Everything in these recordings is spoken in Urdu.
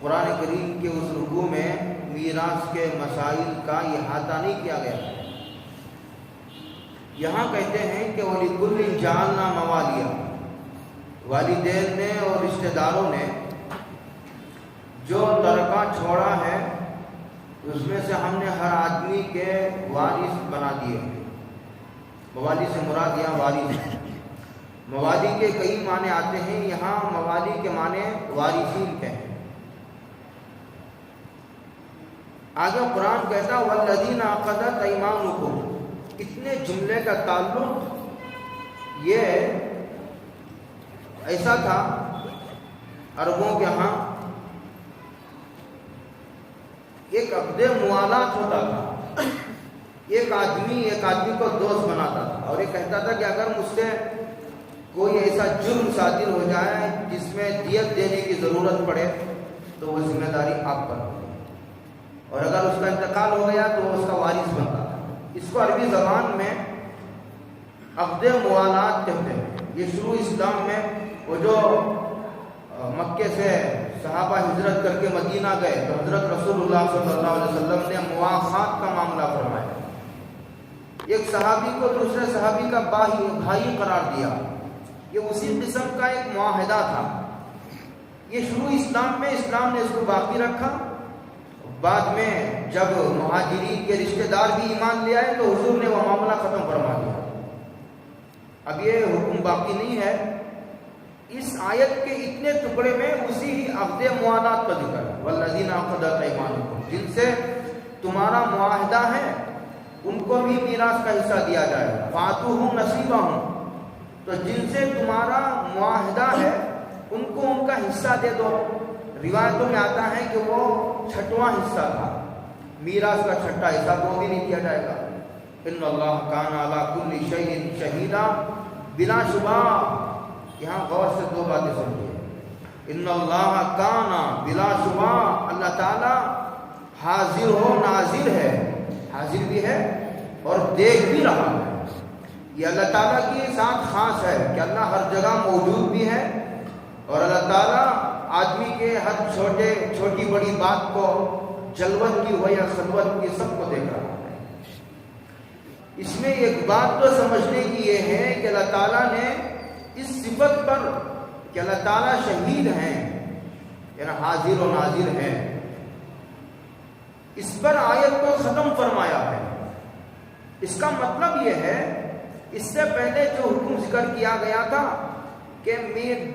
قرآن کریم کے اس رکوع میں میراث کے مسائل کا احاطہ نہیں کیا گیا. یہاں کہتے ہیں کہ وَلِكُلٍّ جَعَلْنَا مَوَالِيَ، والدین نے اور رشتہ داروں نے جو ترکہ چھوڑا ہے اس میں سے ہم نے ہر آدمی کے وارث بنا دیے. موالی سے مراد یہاں وارث ہے. موالی کے کئی معنی آتے ہیں، یہاں موالی کے معنی وارثین کے ہیں. آگے قرآن کہتا وَالَّذِينَ عَقَدَتْ أَيْمَانُكُمْ، اتنے جملے کا تعلق یہ ایسا تھا عربوں کے ہاں ایک عقد موالات ہوتا تھا. ایک آدمی کو دوست بناتا تھا اور یہ کہتا تھا کہ اگر مجھ سے کوئی ایسا جرم صادر ہو جائے جس میں دیت دینے کی ضرورت پڑے تو وہ ذمہ داری آپ پر ہوگی، اور اگر اس کا انتقال ہو گیا تو وہ اس کا وارث بنتا تھا. اس کو عربی زبان میں عقد موالات کہتے ہیں. یہ شروع اسلام میں وہ جو مکے سے صحابہ ہجرت کر کے مدینہ گئے تو حضرت رسول اللہ صلی اللہ علیہ وسلم نے مواخات کا معاملہ فرمایا. ایک صحابی کو دوسرے صحابی کا بھائی قرار دیا. یہ اسی قسم کا ایک معاہدہ تھا. یہ شروع اسلام میں اسلام نے اس کو باقی رکھا. بعد میں جب مہاجرین کے رشتہ دار بھی ایمان لے آئے تو حضور نے وہ معاملہ ختم فرما دیا. اب یہ حکم باقی نہیں ہے. اس آیت کے اتنے ٹکڑے میں اسی عقد موالات کا ذکر ہے. والذین عقدت ایمانکم، جن سے تمہارا معاہدہ ہے ان کو بھی میراث کا حصہ دیا جائے. فاتوہم نصیبہم، تو جن سے تمہارا معاہدہ ہے ان کو ان کا حصہ دے دو. روایتوں میں آتا ہے کہ وہ چھٹواں حصہ تھا. میراث کا چھٹا حصہ وہ بھی نہیں دیا جائے گا. ان اللہ کان علی کل شیء شہیدا، بلا شبہ یہاں غور سے دو باتیں سمجھیے. ان اللہ کان، بلا شبہ اللہ تعالی حاضر و ناظر ہے. حاضر بھی ہے اور دیکھ بھی رہا ہے. یہ اللہ تعالیٰ کی ساتھ خاص ہے کہ اللہ ہر جگہ موجود بھی ہے اور اللہ تعالیٰ آدمی کے ہر چھوٹی بڑی بات کو، جلوت کی ہو یا خلوت کی، سب کو دیکھ رہا ہے. اس میں ایک بات تو سمجھنے کی یہ ہے کہ اللہ تعالیٰ نے اس صفت پر کہ اللہ تعالیٰ شہید ہیں یعنی حاضر و ناظر ہیں، اس پر آیت کو ختم فرمایا ہے. اس کا مطلب یہ ہے اس سے پہلے جو حکم ذکر کیا گیا تھا کہ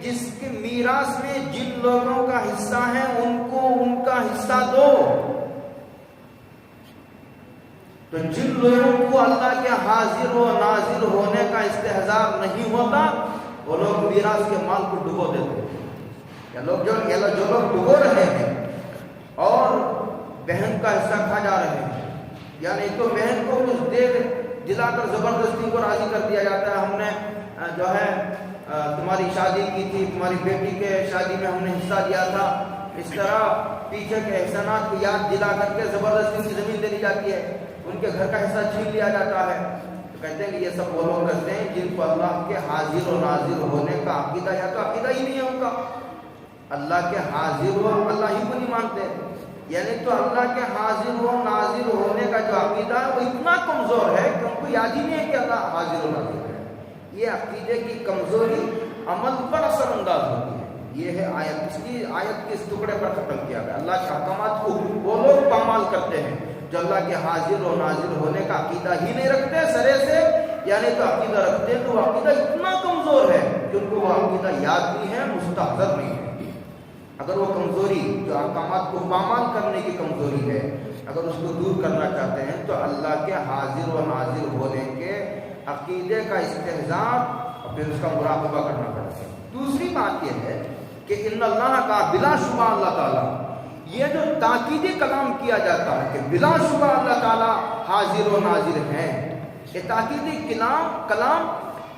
جس کے میراث میں جن لوگوں کا حصہ ہے ان کو ان کا حصہ دو، تو جن لوگوں کو اللہ کے حاضر و ناظر ہونے کا استحضار نہیں ہوتا وہ لوگ میراث کے مال کو ڈبو دیتے ہیں. جو لوگ ڈبو رہے ہیں اور بہن کا حصہ کھا جا رہے ہیں، یعنی تو بہن کو کچھ دیر دلا کر زبردستی کو راضی کر دیا جاتا ہے. ہم نے جو ہے تمہاری شادی کی تھی، تمہاری بیٹی کے شادی میں ہم نے حصہ دیا تھا، اس طرح پیچھے کے احسانات کو یاد دلا کر کے زبردستی ان کی زمین دے دی جاتی ہے، ان کے گھر کا حصہ چھین لیا جاتا ہے. تو کہتے ہیں کہ یہ سب وہ لوگ کرتے ہیں جن کو اللہ کے حاضر و ناظر ہونے کا عقیدہ یا تو عقیدہ ہی نہیں ہے ان کا. اللہ کے حاضر و اللہ ہی کو نہیں مانتے، یعنی تو اللہ کے حاضر و ناظر ہونے کا جو عقیدہ ہے وہ اتنا کمزور ہے کہ ان کو یاد ہی نہیں ہے کہ اللہ حاضر و ناظر ہے. یہ عقیدے کی کمزوری عمل پر اثر انداز ہوتی ہے. یہ ہے آیت. اس کی آیت کے اس ٹکڑے پر ختم کیا گیا. اللہ کے احکامات کو وہ لوگ پامال کرتے ہیں جو اللہ کے حاضر و ناظر ہونے کا عقیدہ ہی نہیں رکھتے سرے سے، یعنی تو عقیدہ رکھتے تو وہ عقیدہ اتنا کمزور ہے کہ ان کو وہ عقیدہ یاد نہیں ہے، مستحضر نہیں ہے. اگر وہ کمزوری جو احکامات کو پامال کرنے کی کمزوری ہے اگر اس کو دور کرنا چاہتے ہیں تو اللہ کے حاضر و ناظر ہونے کے عقیدے کا استحضار اور پھر اس کا مراقبہ کرنا پڑتا ہے. دوسری بات یہ ہے کہ ان اللہ کا بلا شبہ اللہ تعالیٰ، یہ جو تاکیدی کلام کیا جاتا ہے کہ بلا شبہ اللہ تعالیٰ حاضر و ناظر ہیں، یہ تاکیدی کلام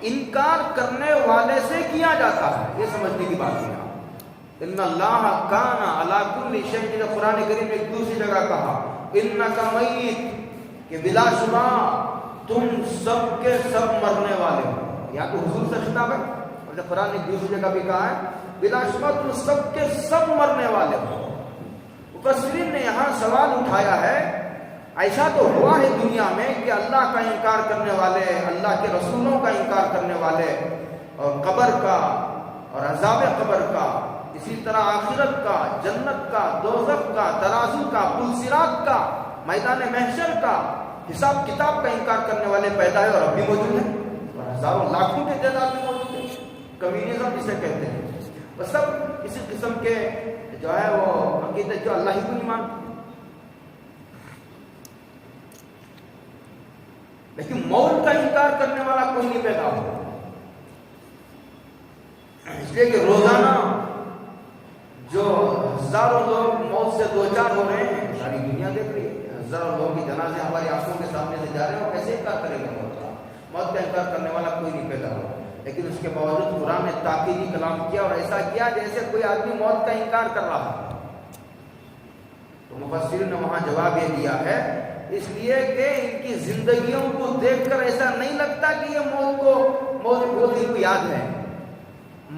انکار کرنے والے سے کیا جاتا ہے. یہ سمجھنے کی بات ہے. ان اللہ کان علی کل شیء، قرآن کریم نے ایک دوسری جگہ کہا انک میت، کہ بلا شبہ تم سب کے سب مرنے والے ہو. یا تو حضور سے خطاب ہے اور جب قرآن نے ایک دوسری جگہ بھی کہا ہے بلا شبہ تم سب کے سب مرنے والے ہو. مفسرین نے یہاں سوال اٹھایا ہے، ایسا تو ہوا ہے دنیا میں کہ اللہ کا انکار کرنے والے، اللہ کے رسولوں کا انکار کرنے والے، اور قبر کا اور عذاب قبر کا، اسی طرح آخرت کا، جنت کا، دوزخ کا، ترازو کا، پل صراط کا، میدان محشر کا، حساب کتاب کا انکار کرنے والے پیدا ہے اور اب بھی موجود ہیں، اور ہزاروں لاکھوں کے تعداد میں موجود ہیں۔ کمیونزم جسے کہتے ہیں، وہ سب اسی قسم کے جو ہے وہ عقیدے جو اللہ ہی کو نہیں مانتے۔ لیکن موت کا انکار کرنے والا کوئی نہیں پیدا ہو، اس لیے کہ روزانہ جو ہزاروں لوگ موت سے دوچار ہو رہے ہیں، ساری دنیا دیکھ رہی ہے، ہزاروں لوگوں کی جنازے ہماری آنکھوں کے سامنے سے جا رہے ہیں، اور کیسے انکار کرے گا موت کا؟ موت کا انکار کرنے والا کوئی نہیں پیدا ہو، لیکن اس کے باوجود قرآن نے تاکیدی کلام کیا اور ایسا کیا جیسے کوئی آدمی موت کا انکار کر رہا ہے۔ تو مفسرین نے وہاں جواب یہ دیا ہے، اس لیے کہ ان کی زندگیوں کو دیکھ کر ایسا نہیں لگتا کہ یہ موت کو یاد ہے۔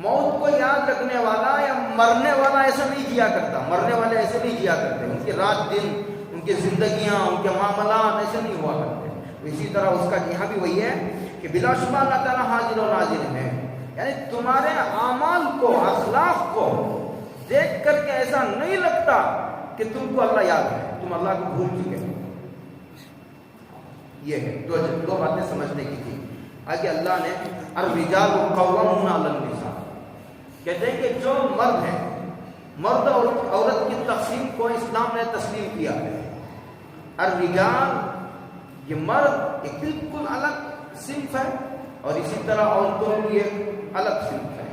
موت کو یاد رکھنے والا یا مرنے والا ایسا نہیں جیا کرتا، مرنے والے ایسے نہیں جیا کرتے، ان کے رات دن، ان کی زندگیاں، ان کے معاملات ایسے نہیں ہوا کرتے۔ اسی طرح اس کا یہاں بھی وہی ہے کہ بلا شبہ اللہ تعالیٰ حاضر و ناظر ہے، یعنی تمہارے اعمال کو، اخلاق کو دیکھ کر کے ایسا نہیں لگتا کہ تم کو اللہ یاد ہے، تم اللہ کو بھول چکے ہو۔ یہ ہے دو باتیں سمجھنے کی تھی۔ آگے اللہ نے الرجال قوامون علی النساء، کہتے ہیں کہ جو مرد ہیں، مرد اور عورت کی تقسیم کو اسلام نے تسلیم کیا ہے۔ الرجال یہ مرد ایک بالکل الگ صنف ہے، اور اسی طرح عورتوں کی ایک الگ صنف ہے۔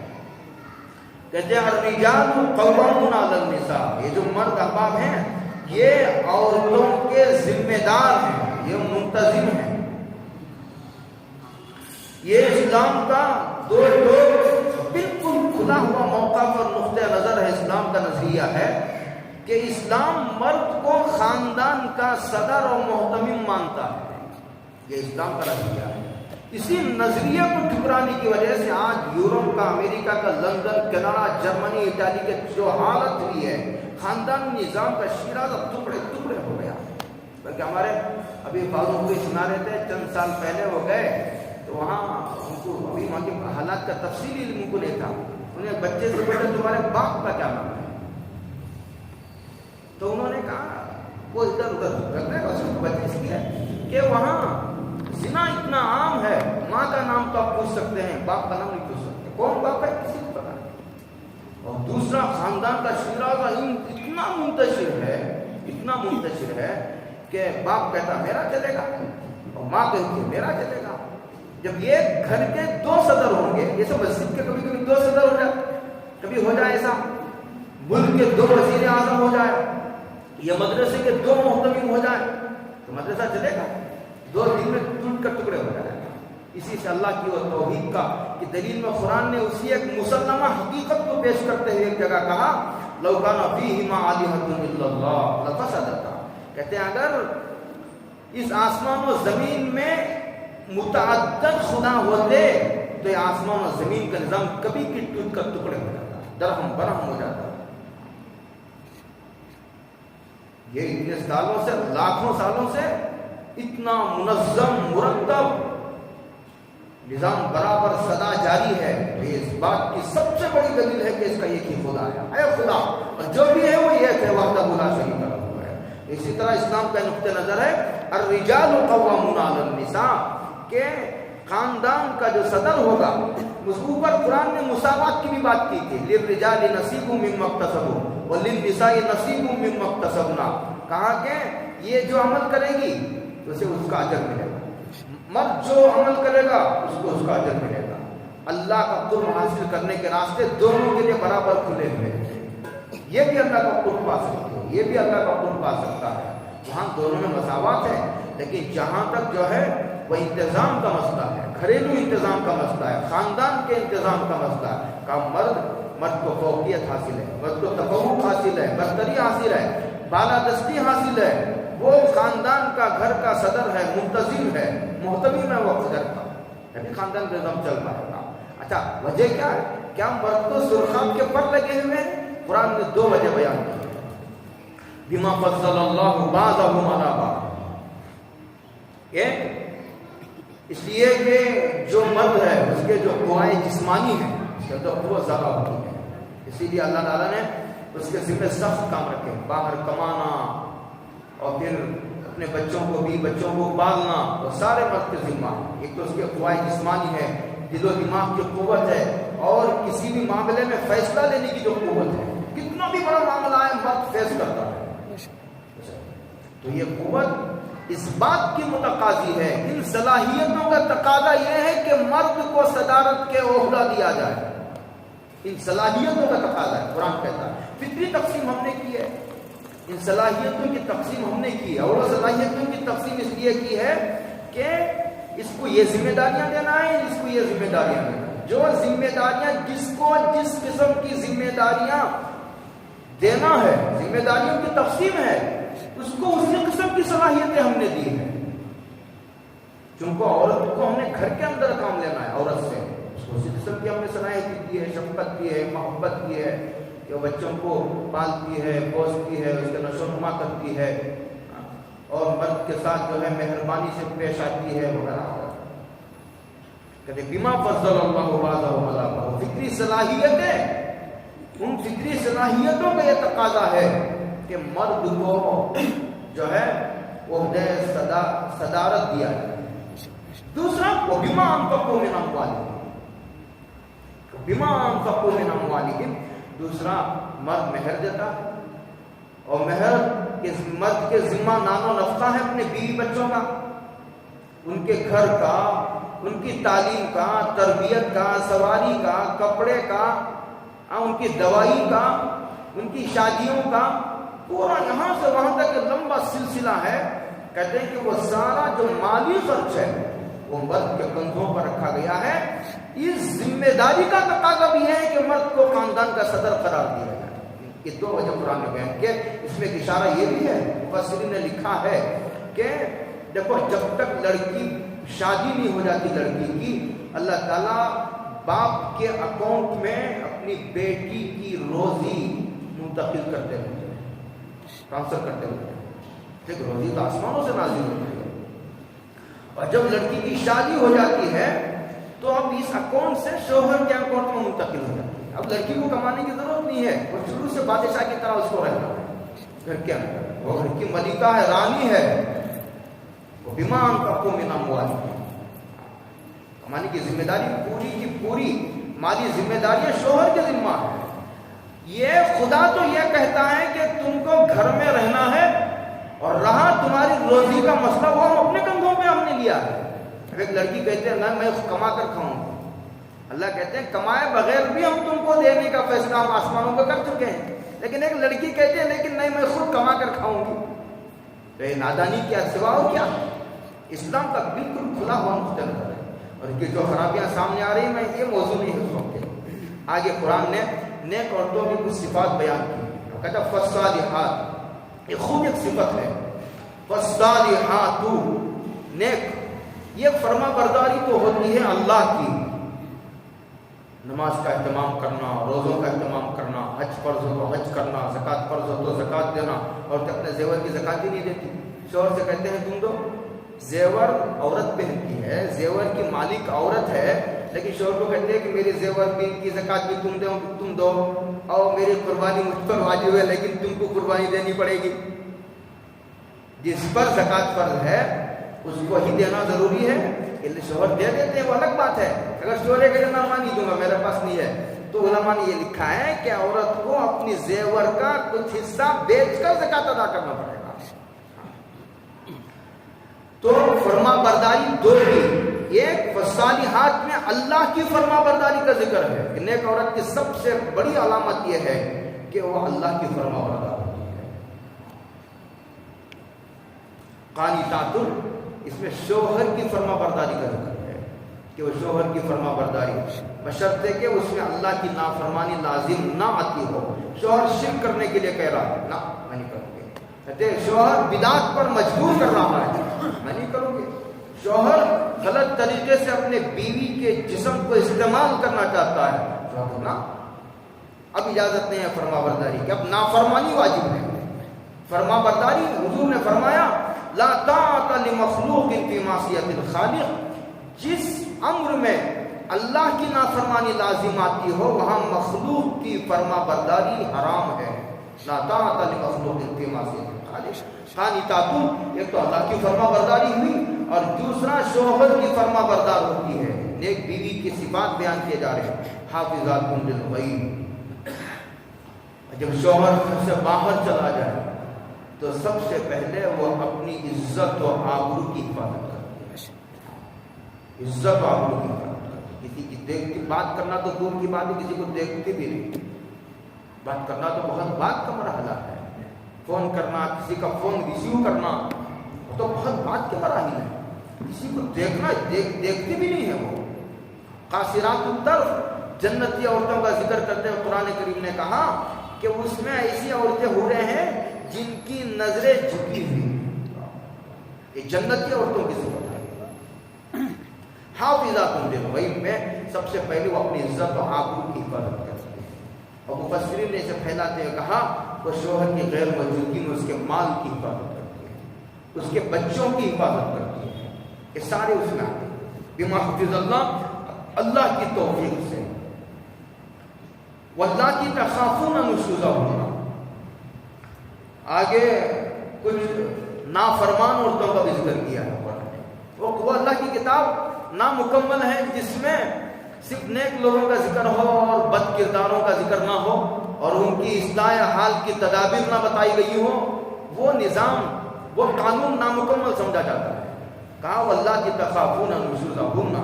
کہتے ہیں الرجال قوامون علی النساء، یہ جو مرد احباب ہیں یہ عورتوں کے ذمہ دار ہیں، یہ منتظم ہیں۔ یہ اسلام کا دو بالکل کھلا ہوا موقع پر نقطہ نظر ہے، اسلام کا نظریہ ہے کہ اسلام مرد کو خاندان کا صدر اور محتمم مانتا ہے، یہ اسلام کا نظریہ ہے۔ اسی نظریے کو ٹھکرانے کی وجہ سے آج یورپ کا، امریکہ کا، لندن، کینیڈا، جرمنی، اٹلی کے جو حالت ہوئی ہے، خاندانی نظام کا شیرازہ ٹکڑے ٹکڑے ہو گیا۔ بلکہ ہمارے ابھی فاروق کو سنا رہے تھے، چند سال پہلے وہ گئے تو وہاں ان کو ابھی وہاں کے حالات کا تفصیلی علم کو نہیں تھا، انہیں بچے سے بولے تمہارے باپ کا کیا نام ہے؟ تو انہوں نے کہا وہ ادھر ادھر رکھ رہے ہیں، بچے اس لیے کہ وہاں زنا اتنا عام ہے، ماں کا نام تو آپ پوچھ سکتے ہیں، باپ کا نام نہیں پوچھ سکتے، کون باپ ہے کسی کو پتا نہیں۔ اور دوسرا خاندان کا شیرازہ اتنا منتشر ہے کہ باپ کہتا میرا چلے گا اور ماں کہتی میرا چلے گا۔ جب یہ گھر کے دو صدر ہوں گے، یہ سب مسجد کے کبھی کبھی دو صدر ہو جائے، کبھی ہو جائے ایسا ملک کے دو وزیر اعظم ہو جائے، یا مدرسے کے دو محتمم ہو جائے، تو مدرسہ چلے گا؟ دو دن میں ٹوٹ کر ٹکڑے ہو جائے گا۔ اسی سے اللہ کی اور توحید کا کہ دلیل میں قرآن نے اسی ایک مسلمہ حقیقت کو پیش کرتے ہوئے ایک جگہ کہا لو کان فیہما آلہۃ الا اللہ لفسدتا، کہتے ہیں اگر اس آسمان و زمین میں متعدد خدا ہوتے تو یہ آسمان و زمین کا نظام کبھی کی ٹوٹ کر ٹکڑے ہو جاتا، درہم برہم ہو جاتا۔ یہ اتنے سالوں سے، لاکھوں سالوں سے اتنا منظم مرتب نظام برابر سدا جاری ہے، تو یہ اس بات کی سب سے بڑی دلیل ہے کہ اس کا ایک ہی خدا ہے، اے خدا، اور جو بھی ہے وہ ایک ہے، وحدہ لا شریک لہ ہے۔ اسی طرح اسلام کا نقطہ نظر ہے الرجال قوامون علی النساء، کہ خاندان کا جو صدر ہوگا، اس اوپر قرآن نے مساوات کی بھی بات کی تھی، للرجال نصیب مما اکتسبوا وللنساء نصیب مما اکتسبنا، کہا کہ یہ جو عمل کرے گی تو اسے اس کا اجر ملے گا، مرد جو عمل کرے گا اس کو اس کا اجر ملے گا۔ اللہ کا قرب حاصل کرنے کے راستے دونوں کے لیے برابر کھلے ہوئے ہیں، یہ بھی اللہ کا قرب پا سکتے ہیں، یہ بھی اللہ کا قرب پا سکتا ہے، وہاں دونوں میں مساوات ہے۔ لیکن جہاں تک جو ہے وہ انتظام کا مسئلہ ہے، گھریلو انتظام کا مسئلہ ہے، خاندان کے انتظام کا مسئلہ ہے، کہ مرد کو فوقیت حاصل ہے، مرد کو تفوق حاصل ہے، برتری حاصل ہے، بالادستی حاصل ہے، وہ خاندان کا گھر کا صدر ہے، منتظم ہے، محتمم ہے، وہ خدر کا یعنی خاندان کا نظام چل پائے گا۔ اچھا وجہ کیا ہے؟ کیا مرد کو سرخاب کے پر لگے ہوئے ہیں؟ قرآن نے دو وجہ بیان کی ہے۔ بما فضل اللہ بعضهم علی بعض، اس لیے کہ جو مرد ہے اس کے جو قوائے جسمانی ہیں اس کے اندر قوت زیادہ ہوتی ہے، اسی لیے اللہ تعالیٰ نے اس کے ذمہ سخت کام رکھے، باہر کمانا اور پھر اپنے بچوں کو بھی بچوں کو پالنا، وہ سارے مرد کے ذمہ ہیں۔ ایک تو اس کے قوائے جسمانی ہے، دل و دماغ کی قوت ہے، اور کسی بھی معاملے میں فیصلہ لینے کی جو قوت ہے، کتنا بھی بڑا معاملہ ہے مرد فیص کرتا ہے۔ تو یہ قوت اس بات کی متقاضی ہے، ان صلاحیتوں کا تقاضا یہ ہے کہ مرد کو صدارت کے عہدہ دیا جائے، ان صلاحیتوں کا تقاضا ہے۔ قرآن کہتا ہے فطری تقسیم ہم نے کی ہے، ان صلاحیتوں کی تقسیم ہم نے کی ہے، اور وہ صلاحیتوں کی تقسیم اس لیے کی ہے کہ اس کو یہ ذمہ داریاں دینا ہے، اس کو یہ ذمہ داریاں دینا ہے۔ جو ذمہ داریاں جس کو جس قسم کی ذمہ داریاں دینا ہے، ذمہ داریوں کی تقسیم ہے، اس کو اسی قسم کی صلاحیتیں ہم نے دی ہیں۔ چونکہ عورت کو ہم نے گھر کے اندر کام لینا ہے، عورت سے اس کو اسی قسم کی ہم نے صلاحیت دی ہے، شفقت دی ہے، محبت کی ہے، کہ بچوں کو پالتی ہے، پوستی ہے، اس کا نشو و نما کرتی ہے، اور مرد کے ساتھ جو ہے مہربانی سے پیش آتی ہے وغیرہ۔ کہتے بما فضل اللہ بعضهم علی بعض، فطری صلاحیتیں، ان فطری صلاحیتوں کا یہ تقاضا ہے کہ مرد کو جو ہے عہدہ صدارت دیا ہے۔ دوسرا وبما انفقوا من اموالهم، بما انفقوا من اموالهم، دوسرا مرد مہر دیتا ہے، اور مہر مرد کے ذمہ نان و نفقہ ہے اپنے بیوی بچوں کا، ان کے گھر کا، ان کی تعلیم کا، تربیت کا، سواری کا، کپڑے کا، ان کی دوائی کا، ان کی شادیوں کا، پورا یہاں سے وہاں تک لمبا سلسلہ ہے۔ کہتے ہیں کہ وہ سارا جو مالی خرچ ہے وہ مرد کے کندھوں پر رکھا گیا ہے۔ اس ذمہ داری کا تقاضا بھی ہے کہ مرد کو خاندان کا صدر قرار دیا جائے۔ یہ دو وجہ قرآن نے بیان کیا۔ اس میں ایک اشارہ یہ بھی ہے، مفسرین نے لکھا ہے کہ دیکھو جب تک لڑکی شادی نہیں ہو جاتی لڑکی کی، اللہ تعالیٰ باپ کے اکاؤنٹ میں اپنی بیٹی کی روزی منتقل کرتے ہوتے ہیں، ٹرانسفر کرتے ہوتے ہیں۔ دیکھ روزی تو آسمانوں سے نازل ہوتی ہے، اور جب لڑکی کی شادی ہو جاتی ہے تو اب اس اکاؤنٹ سے شوہر کے اکاؤنٹ میں منتقل ہو جاتی ہے۔ اب لڑکی کو کمانے کی ضرورت نہیں ہے، وہ شروع سے بادشاہ کی طرح اس کو رہنا ہے گھر کے اندر، وہ گھر کی ملکہ ہے، رانی ہے۔ وہ بما انفقوا من اموالهم، کمانے کی ذمہ داری پوری کی پوری مالی ذمہ داری شوہر کے ذمہ ہے۔ یہ خدا تو یہ کہتا ہے کہ تم کو گھر میں رہنا ہے، اور رہا تمہاری روزی کا مسئلہ وہ ہم اپنے کندھوں پہ ہم نے لیا ہے۔ ایک لڑکی کہتے ہیں نہ میں کما کر کھاؤں گا، اللہ کہتے ہیں کمائے بغیر بھی ہم تم کو دینے کا فیصلہ ہم آسمانوں پہ کر چکے ہیں، لیکن ایک لڑکی کہتے ہیں لیکن نہیں میں خود کما کر کھاؤں گی، تو یہ نادانی کیا سوا ہو کیا؟ اسلام کا بالکل کھلا ہوا نقطہ نظر ہے، اور ان کی جو خرابیاں سامنے آ رہی ہیں میں یہ موضوع نہیں ہے سوچتے۔ آگے قرآن نے نیک عورتوں کی کچھ صفات بیان کی، کہتا فالصالحات، یہ خود ایک صفت ہے، فالصالحات نیک، یہ فرما برداری تو ہوتی ہے اللہ کی، نماز کا اہتمام کرنا، روزوں کا اہتمام کرنا، حج فرض ہو تو حج کرنا، زکوٰۃ فرض ہو تو زکوٰۃ دینا، اور تو اپنے زیور کی زکوٰۃ ہی نہیں دیتی، شوہر سے کہتے ہیں تم دو، زیور عورت پہنتی ہے، زیور کی مالک عورت ہے، لیکن شوہر کو کہتے ہیں کہ میری زیور کی زکوٰۃ بھی تم دو، اور میری قربانی مجھ پر واجب ہے لیکن تم کو قربانی دینی پڑے گی۔ جس پر زکوٰۃ فرض ہے اس کو ہی دینا ضروری ہے، شوہر دے دیتے ہیں وہ الگ بات ہے، اگر شوہر کہ میں نہیں دوں گا میرے پاس نہیں ہے، تو علماء نے یہ لکھا ہے کہ عورت کو اپنی زیور کا کچھ حصہ بیچ کر زکوٰۃ ادا کرنا پڑے گا۔ تو فرما برداری دو بھی، ایک فالصالحات میں اللہ کی فرما برداری کا ذکر ہے کہ نیک عورت کی سب سے بڑی علامت یہ ہے کہ وہ اللہ کی فرما بردار ہوتی ہے۔ قانتات، اس میں شوہر کی فرما برداری کا ذکر ہے کہ وہ شوہر کی فرما برداری بشرطے کہ اس میں اللہ کی نافرمانی لازم نہ آتی ہو۔ شوہر شرک کرنے کے لیے کہہ رہا ہے نہ میں نہیں کروں گی، کہتے شوہر بدعت پر مجبور کر رہا ہے میں نہیں کروں گی، شوہر غلط طریقے سے اپنے بیوی کے جسم کو استعمال کرنا چاہتا ہے، شوہر نا اب اجازت نہیں ہے فرما برداری کی، اب نافرمانی واجب ہے۔ فرما برداری. حضور نے فرمایا لا طاعت لمخلوق فی معصیت الخالق. جس امر میں اللہ کی نافرمانی لازم آتی ہو وہاں مخلوق کی فرما برداری حرام ہے. لا طاعت لمخلوق فی معصیت الخالق. ثانی تعتم، ایک تو اللہ کی فرما برداری ہوئی اور دوسرا شوہر کی فرما بردار ہوتی ہے. نیک بیوی کی صفات بیان کیے جا رہے ہیں. حافظات للغیب. جب شوہر گھر سے باہر چلا جائے تو سب سے پہلے وہ اپنی عزت و آبرو کی حفاظت کرتی ہے. عزت و آبرو کی حفاظت کرتی ہے. کسی کی دیکھ کے بات کرنا تو دور کی بات ہے، کسی کو دیکھتے بھی نہیں. بات کرنا تو بہت بات کا مرحلہ ہے. فون کرنا، کسی کا فون ریسیو کرنا تو بہت بات کے مراحل ہے. کسی کو دیکھنا دیکھتے بھی نہیں ہے. وہ قاصرات الطرف جنتی عورتوں کا ذکر کرتے ہوئے قرآن کریم نے کہا کہ اس میں ایسی عورتیں ہو رہے ہیں جن کی نظریں جھکی ہوئی. یہ جنتی عورتوں کی صفت ہے. حافظات للغیب میں سب سے پہلے وہ اپنی عزت و آبرو کی حفاظت کرتے ہیں. اور مفسرین نے اسے پھیلاتے ہوئے کہا وہ شوہر کی غیر موجودگی میں اس کے مال کی حفاظت کرتی ہے، اس کے بچوں کی حفاظت کرتی ہے. یہ سارے اس میں آتے ہیں بما حفظ اللہ، اللہ کی توفیق سے. واللاتی تخافون نشوزہن. آگے کچھ نافرمان عورتوں کا بھی ذکر کیا ہے. وہ اللہ کی کتاب نامکمل ہے جس میں صرف نیک لوگوں کا ذکر ہو اور بد کرداروں کا ذکر نہ ہو اور ان کی اصلاح حال کی تدابیر نہ بتائی گئی ہو. وہ نظام، وہ قانون نامکمل سمجھا جاتا ہے. کہا واللاتی تخافون نشوزہن.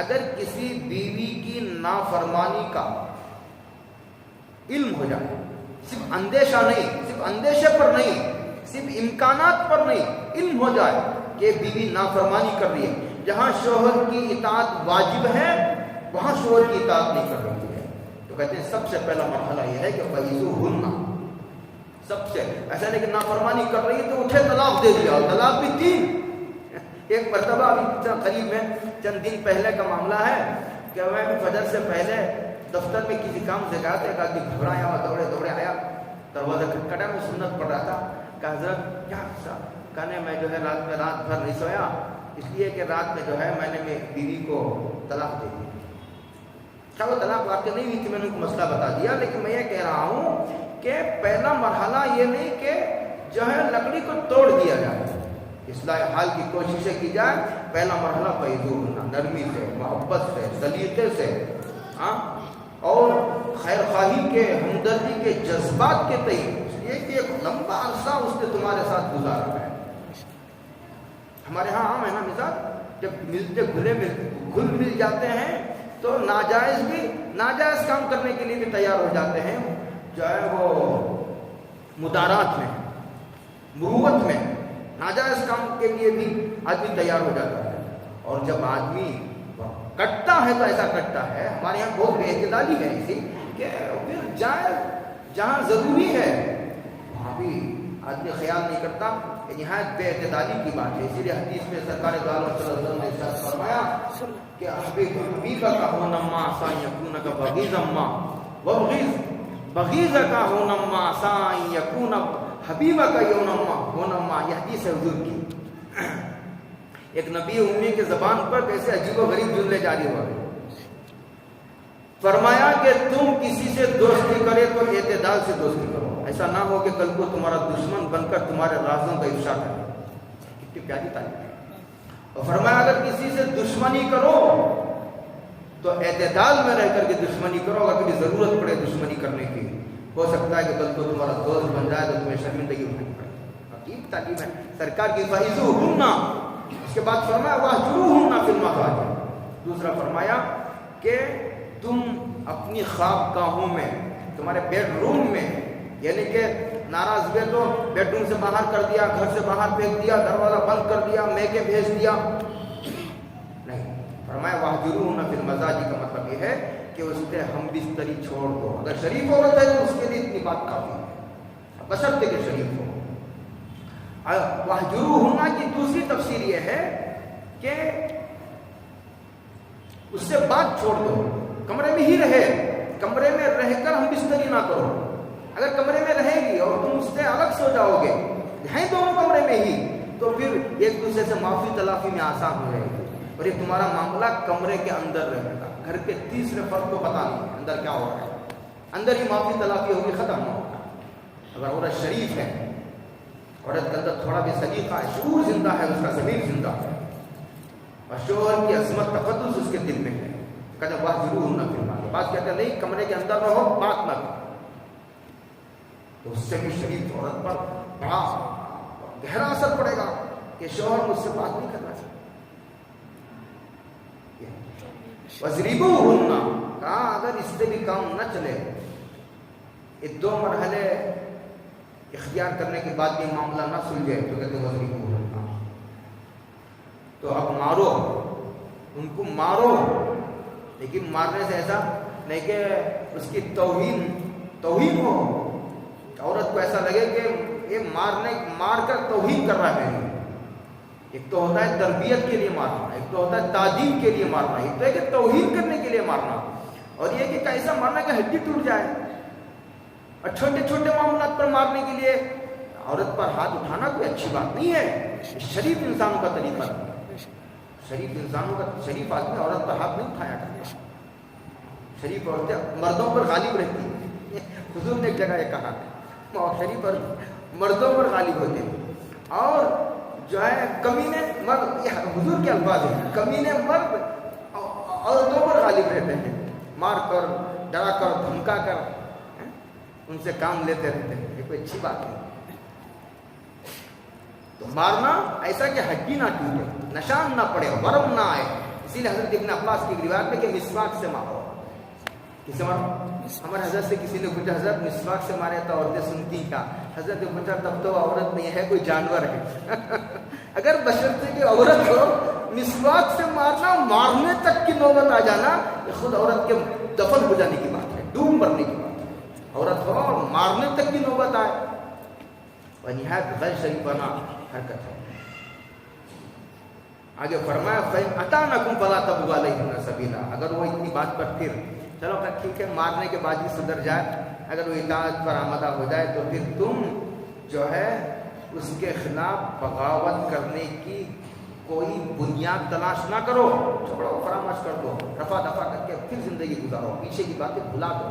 اگر کسی بیوی کی نافرمانی کا علم ہو جائے، صرف اندیشہ نہیں، صرف اندیشے پر نہیں، صرف امکانات پر نہیں، علم ہو جائے کہ بیوی نافرمانی کر رہی ہے، جہاں شوہر کی اطاعت واجب ہے وہاں شوہر کی اطاعت نہیں کر رہی ہے، تو کہتے ہیں سب سے پہلا مرحلہ یہ ہے کہ فَعِذُوهُنَّ. سب سے ایسا نہیں کہ نافرمانی کر رہی ہے تو اٹھے طلاق دے دیا. اور طلاق بھی 3. ایک مرتبہ ابھی قریب میں چند دن پہلے کا معاملہ ہے کہ میں فجر سے پہلے دفتر میں کسی کام سے گیا تھا. ایک آدمی گھبرایا ہوا دوڑے آیا، دروازہ کھٹکھٹا. میں سنت پڑھ رہا تھا. کہا حضرت کیا حصہ؟ کہنے میں جو ہے رات بھر نہیں سویا اس لیے کہ رات میں جو ہے میں نے میری بیوی کو طلاق دے دی. کیا وہ طلاق واقع نہیں ہوئی تھی، میں نے ان کو مسئلہ بتا دیا. لیکن میں یہ کہہ رہا ہوں کہ پہلا مرحلہ یہ نہیں کہ جو ہے لکڑی کو توڑ دیا جائے، اصلاح حال کی کوششیں کی جائے. پہلا مرحلہ فَعِذُوهُنَّ، نرمی سے، محبت سے، سلیقے سے، اور خیر خواہی کے، ہمدردی کے جذبات کے تئیں. اس لیے کہ ایک لمبا عرصہ اس نے تمہارے ساتھ گزارا ہے. ہمارے ہاں عام ہے نا مزاج، جب ملتے گھل مل جاتے ہیں تو ناجائز کام کرنے کے لیے بھی تیار ہو جاتے ہیں. جو ہے وہ مدارات میں، مروت میں ناجائز کام کے لیے بھی آدمی تیار ہو جاتا ہے. اور جب آدمی کٹتا ہے تو ایسا کٹتا ہے. ہمارے یہاں بہت بے اعتدالی ہے اسی کہ پھر جہاں ضروری ہے وہاں بھی آدمی خیال نہیں کرتا. یہاں بے اعتدالی کی بات ہے. اسی لیے حدیث میں سرکار دو عالم صلی اللہ علیہ وسلم نے ارشاد فرمایا کہ حبیبہ کا ہونما عسى ان يكون بغيضا وبغيض بغيض کا ہونما عسى ان يكون حبیبہ کا ہونما. یہ حدیث ہے حضور کی. ایک نبی امی کے زبان پر کیسے عجیب و غریب جملے جاری ہوا. فرمایا کہ تم کسی سے دوستی کرے تو اعتدال سے دوستی کرو. ایسا نہ ہو کہ کل کو تمہارا دشمن بن کر تمہارے رازوں کا افشا کرے. کتنی پیاری تعلیم ہے. اور فرمایا اگر کسی سے دشمنی کرو تو اعتدال میں رہ کر کے دشمنی کرو. اگر کبھی ضرورت پڑے دشمنی کرنے کی، ہو سکتا ہے کہ کل کو تمہارا دوست بن جائے تو تمہیں شرمندگی اٹھانی پڑے. عجیب تعلیم ہے سرکار کی. فَعِذُوهُنَّ. اس کے بعد فرمایا وَاهْجُرُوهُنَّ فِي الْمَضَاجِعِ. دوسرا فرمایا کہ تم اپنی خواب گاہوں میں، تمہارے بیڈ روم میں، یعنی کہ ناراض ہوئے تو بیڈ روم سے باہر کر دیا، گھر سے باہر پھینک دیا، دروازہ بند کر دیا، میکے بھیج دیا. نہیں، فرمایا وَاهْجُرُوهُنَّ فِي الْمَضَاجِعِ کا مطلب یہ ہے کہ اس پہ ہم بستری چھوڑ دو. اگر شریف عورت ہے تو اس کے لیے اتنی بات کافی ہے، بشرطے کہ شریف ہو. وَاهْجُرُوهُنَّ کی دوسری تفسیر یہ ہے کہ اس سے بات چھوڑ دو. کمرے میں ہی رہے، کمرے میں رہ کر ہم بستری نہ کرو. اگر کمرے میں رہے گی اور تم اس سے الگ سو جاؤ گے ہیں دونوں کمرے میں ہی تو پھر ایک دوسرے سے معافی تلافی میں آسان ہو جائے گی، اور یہ تمہارا معاملہ کمرے کے اندر رہے گا، گھر کے تیسرے فرد کو پتا نہیں ہے اندر کیا ہو رہا ہے، اندر ہی معافی تلافی ہوگی، ختم ہوگا۔ اگر عورت شریف ہے، عورت کے اندر تھوڑا بھی سلیقہ ہے، شعور زندہ ہے، اس کا ضمیر زندہ ہے، اور شوہر کی عظمت تقدس اس کے دل میں ہے، کہتے ہیں واہ ضرور نہ پھر بات کہتے ہیں نہیں کمرے کے اندر رہو، بات نہ کرو، تو اس سے بھی شریف عورت پر بڑا گہرا اثر پڑے گا کہ شوہر مجھ سے بات نہیں کرنا چاہتا۔ وَاضْرِبُوهُنَّ، کہا اگر اس سے بھی کام نہ چلے، یہ دو مرحلے اختیار کرنے کے بعد یہ معاملہ نہ سلجھے تو کہتے وَاضْرِبُوهُنَّ، تو اب مارو، ان کو مارو، لیکن مارنے سے ایسا نہیں کہ اس کی توہین ہو، عورت کو ایسا لگے کہ یہ مار کر توہین کر رہا ہے۔ ایک تو ہوتا ہے تربیت کے لیے مارنا، ایک تو ہوتا ہے تعظیم کے لیے مارنا، ایک تو ہے کہ توہین کرنے کے لیے مارنا، اور یہ کہ ایسا مارنا کہ ہڈی ٹوٹ جائے، اور چھوٹے چھوٹے معاملات پر مارنے کے لیے عورت پر ہاتھ اٹھانا کوئی اچھی بات نہیں ہے، شریف انسانوں کا طریقہ ہے، شریف آدمی عورت پر ہاتھ نہیں اٹھایا کرتا، شریف عورتیں مردوں پر غالب رہتی ہیں، حضور نے ایک جگہ یہ کہا اور شریف اور مردوں پر غالب ہوتے ہیں، اور جو ہے کمینے مرد، حضور کے الفاظ ہیں، کمینے مرد عورتوں پر غالب رہتے ہیں، مار کر ڈرا کر دھمکا کر ان سے کام لیتے رہتے ہیں، یہ کوئی اچھی بات نہیں۔ تو مارنا ایسا کہ ہڈی نہ ٹوٹے، نشان نہ پڑے، ورم نہ آئے، اسی لیے حضرت ابن عباس کی روایت میں کہ مسواک سے مارو، کسے مارو؟ ہمارے حضرت سے کسی نے پوچھا حضرت مسواک سے مارے تو عورتیں سنتی کیا؟ حضرت نے پوچھا تب تو عورت نہیں ہے، کوئی جانور ہے۔ اگر بشرطے کی عورت ہو، مسواک سے مارنا، مارنے تک کی نوبت آ جانا، یہ خود عورت کے دفن ہو جانے کی بات ہے، ڈوب مرنے کی بات ہے۔ عورت ہو اور مارنے تک کی نوبت آئے، وہ نہایت غیر شریفانہ حرکت ہے۔ آگے فرمایا فَإِنْ أَطَعْنَكُمْ فَلَا تَبْغُوا عَلَيْهِنَّ سَبِيلًا، اگر وہ اتنی بات پر پھر چلو ٹھیک ہے مارنے کے بعد بھی سدھر جائے، اگر وہ اطاعت پر آمدہ ہو جائے تو پھر تم جو ہے اس کے خلاف بغاوت کرنے کی کوئی بنیاد تلاش نہ کرو، چھوڑو، فراموش کر دو، رفع دفع کر کے پھر زندگی گزارو، پیچھے کی باتیں بھلا دو۔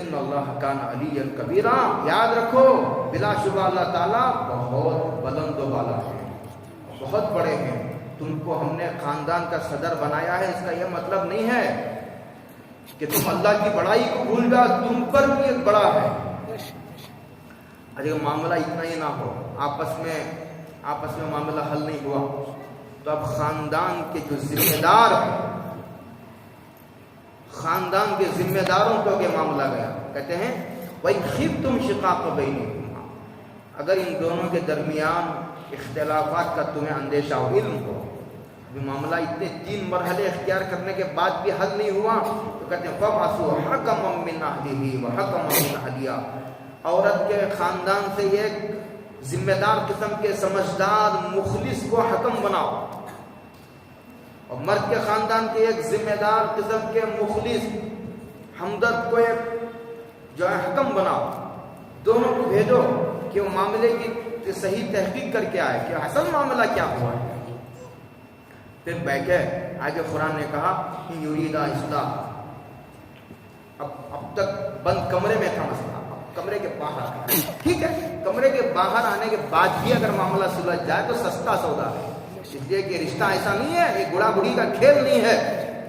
ان اللہ کان علیٰ کبیرا، یاد رکھو بلا شبہ اللہ تعالیٰ بہت بلند و بالا ہے، بہت بڑے ہیں، تم کو ہم نے خاندان کا صدر بنایا ہے، اس کا یہ مطلب نہیں ہے کہ تم اللہ کی بڑائی کو بھول جاؤ، تم پر بھی ایک بڑا ہے۔ اگر معاملہ اتنا ہی نہ ہو، آپس میں معاملہ حل نہیں ہوا تو اب خاندان کے جو ذمہ دار ہیں، خاندان کے ذمہ داروں کو یہ معاملہ گیا، کہتے ہیں وَإِنْ خِفْتُمْ شِقَاقَ بَيْنِكُمْ، اگر ان دونوں کے درمیان اختلافات کا تمہیں اندیشہ و علم ہو، ابھی معاملہ اتنے 3 مرحلے اختیار کرنے کے بعد بھی حل نہیں ہوا تو کہتے ہیں فَبْعَثُوا حَكَمًا مِّنْ أَهْلِهِ وَحَكَمًا مِّنْ أَهْلِهَا، عورت کے خاندان سے ایک ذمہ دار قسم کے سمجھدار مخلص کو حکم بناؤ، اور مرد کے خاندان کے ایک ذمہ دار قسم کے مخلص ہمدرد کو ایک جو ہے حکم بناؤ، دونوں کو بھیجو کہ وہ معاملے کی صحیح تحقیق کر کے آئے کہ اصل معاملہ کیا ہوا ہے۔ پھر بیٹھے، آگے قرآن نے کہا یریدا اصلاح، اب تک بند کمرے میں تھا مسئلہ، کمرے کے باہر آ گیا، ٹھیک ہے، کمرے کے باہر آنے کے بعد بھی اگر معاملہ سلجھ جائے تو سستا سودا ہے، اس لیے کہ رشتہ ایسا نہیں ہے، یہ گڑا بڑی کا کھیل نہیں ہے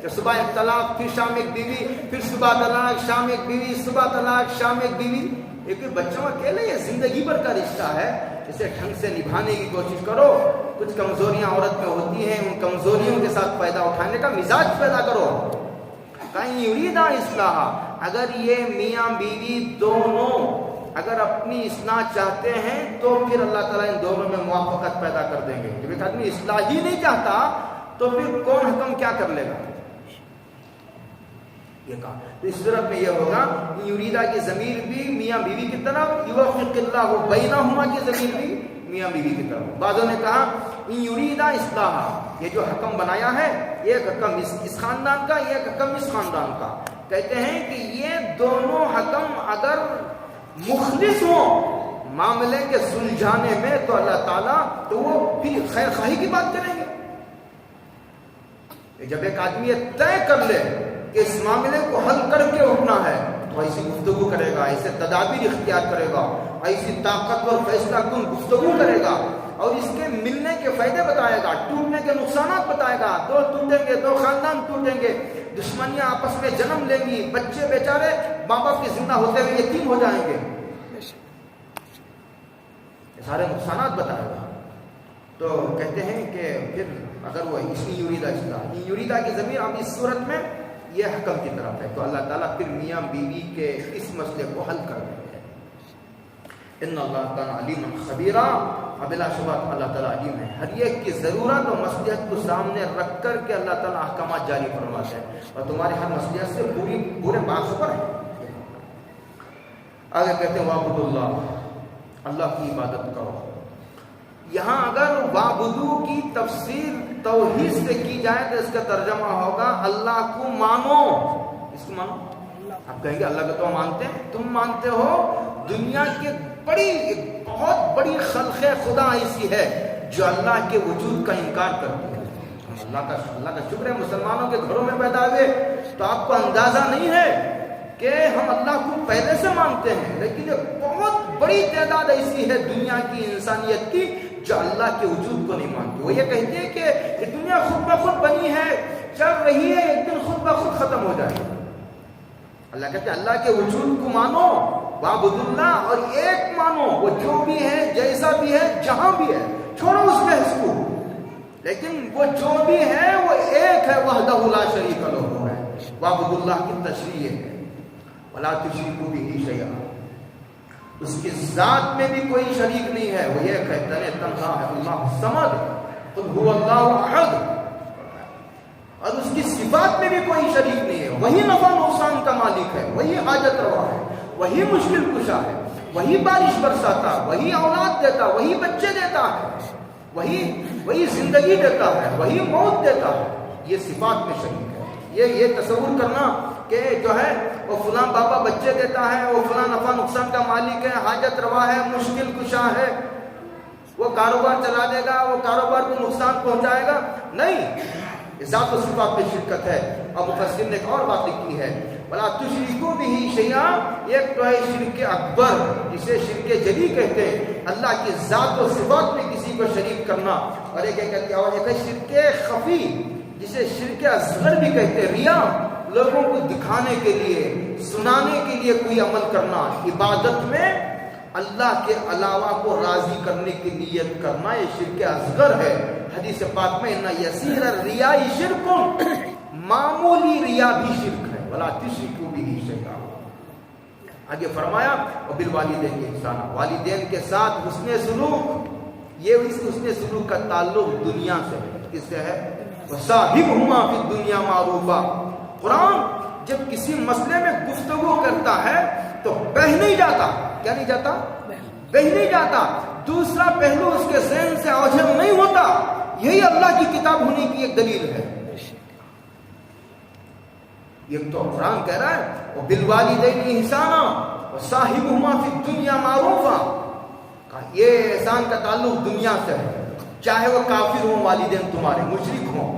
کہ صبح ایک طلاق، پھر شام ایک بیوی، پھر صبح طلاق، شام ایک بیوی، صبح طلاق، شام ایک بیوی، یہ کوئی بچوں کا کھیل ہے، یہ زندگی بھر کا رشتہ ہے، اسے ڈھنگ سے نبھانے کی کوشش کرو، کچھ کمزوریاں عورت میں ہوتی ہیں، ان کمزوریوں کے ساتھ فائدہ اٹھانے کا مزاج پیدا کرو۔ کہیں یریدا اصلاح، اگر یہ میاں بیوی دونوں اگر اپنی اصلاح چاہتے ہیں تو پھر اللہ تعالیٰ ان دونوں میں موافقت پیدا کر دیں گے۔ جب ایک آدمی اصلاح ہی نہیں چاہتا تو پھر کون حکم کیا کر لے گا، یہ کہا۔ تو اس صورت میں یہ ہوگا یریدا کی ضمیر بھی میاں بیوی کی طرف، یوفق اللہ بینہما کی ضمیر بھی میاں بیوی کی طرف۔ بعضوں نے کہا یریدا اصلاح، یہ جو حکم بنایا ہے یہ ایک حکم اس خاندان کا، یہ ایک حکم اس خاندان کا۔ کہتے ہیں کہ یہ دونوں حکم اگر مخلص ہوں، معاملے کے سلجھانے میں تو اللہ تعالیٰ تو وہ پھر خیر خواہی کی بات کریں گے. جب ایک آدمی یہ طے کر لے کہ اس معاملے کو حل کر کے اٹھنا ہے تو ایسی گفتگو کرے گا, ایسے تدابیر اختیار کرے گا, ایسی طاقتور فیصلہ کن گفتگو کرے گا, اور اس کے ملنے کے فائدے بتائے گا, ٹوٹنے کے نقصانات بتائے گا. دو ٹوٹیں گے, دو خاندان ٹوٹیں گے, دشمنیاں آپس میں جنم لیں گی, بچے بیچارے ماں باپ کے زندہ ہوتے ہوئے یتیم ہو جائیں گے, یہ سارے نقصانات بتائے گا. تو کہتے ہیں کہ پھر اگر وہ اسی یوریدا کی ضمیر اب اس صورت میں یہ حکم کی طرف ہے, تو اللہ تعالیٰ پھر میاں بیوی کے اس مسئلے کو حل کر دیں گے. ان اللہ تعالیٰ علیم خبیرہ, بلا شبہ اللہ تعالیٰ علیم ہے. ہر ایک کی ضرورت اور مصلحت کو سامنے رکھ کر کے اللہ تعالیٰ احکامات جاری فرماتے ہیں, اور تمہاری ہر مصلحت سے پورے باخبر ہے. آگے کہتے ہیں وعبد اللہ کی عبادت کرو. یہاں اگر وعبدو کی تفسیر توحید سے کی جائے تو اس کا ترجمہ ہوگا اللہ کو مانو. اس کو مانو. آپ کہیں گے اللہ کو تو مانتے ہیں, تم مانتے ہو دنیا کی بہت بڑی خلق خدا ایسی ہے جو اللہ کے وجود کا انکار کرتی ہے. اللہ کا شکر ہے مسلمانوں کے گھروں میں پیدا ہوئے, تو آپ کو اندازہ نہیں ہے کہ ہم اللہ کو پہلے سے مانتے ہیں, لیکن یہ بہت بڑی تعداد ایسی ہے دنیا کی انسانیت کی جو اللہ کے وجود کو نہیں مانتی. وہ یہ کہتی ہے کہ یہ دنیا خود بخود بنی ہے, چل رہی ہے, ایک دن خود بخود ختم ہو جائے گی. اللہ کہتے ہیں اللہ کے وجود کو مانو, وعبد اللہ, اور ایک مانو, وہ جو بھی ہے, جیسا بھی ہے, جہاں بھی ہے, چھوڑو اس بحث کو, لیکن وہ جو بھی ہے وہ ایک ہے, وحدہ لا شریک لہ ہے. وعبد اللہ کی تشریح ہے, ولا تشرکوا بہ شیئا, اس کی ذات میں بھی کوئی شریک نہیں ہے, وہ ایک ہے, تنہا ہے, اللہ الصمد, قل هو اللہ احد, اور اس کی صفات میں بھی کوئی شریک نہیں ہے. وہی نفع نقصان کا مالک ہے, وہی حاجت روا ہے, وہی مشکل کشا ہے, وہی بارش برساتا, وہی اولاد دیتا, وہی بچے دیتا ہے, وہی زندگی دیتا ہے, وہی موت دیتا ہے. یہ صفات میں شریک ہے. یہ تصور کرنا کہ جو ہے وہ فلاں بابا بچے دیتا ہے, وہ فلاں نفع نقصان کا مالک ہے, حاجت روا ہے, مشکل کشا ہے, وہ کاروبار چلا دے گا, وہ کاروبار کو نقصان پہنچائے گا, نہیں, ذات و صفات میں شرکت ہے. اور مفسر نے ایک اور بات لکھی ہے, ولا تشرکوا بہ شیئا, ایک تو ہے شرک اکبر جسے شرک جلی کہتے ہیں, اللہ کی ذات و صفات میں کسی کو شریک کرنا, اور ایک ہے شرک خفی جسے شرک اصغر بھی کہتے ہیں, ریا, لوگوں کو دکھانے کے لیے, سنانے کے لیے کوئی عمل کرنا, عبادت میں اللہ کے علاوہ کو راضی کرنے کی نیت کرنا, یہ شرک اصغر ہے. حدیث پاک میں ان یسیر الریاء شرک, معمولی ریا بھی شرک ہے. ولا تشرکوا بہ شیئا. آگے فرمایا وبالوالدین احسانا, والدین کے ساتھ حسن سلوک. یہ اس حسن سلوک کا تعلق دنیا سے ہے. کس سے ہے؟ وصاحبہما فی الدنیا معروفا. قرآن جب کسی مسئلے میں گفتگو کرتا ہے تو بہہ نہیں جاتا. کیا نہیں جاتا؟ بہہ نہیں جاتا. دوسرا پہلو اس کے ذہن سے اوجھل نہیں ہوتا. یہی اللہ کی کتاب ہونے کی ایک دلیل ہے. یہ تو قرآن کہہ رہا ہے وبالوالدین احسانا وصاحبہما فی الدنیا معروفا. یہ احسان کا تعلق دنیا سے ہے, چاہے وہ کافر ہوں, والدین تمہارے مشرک ہوں,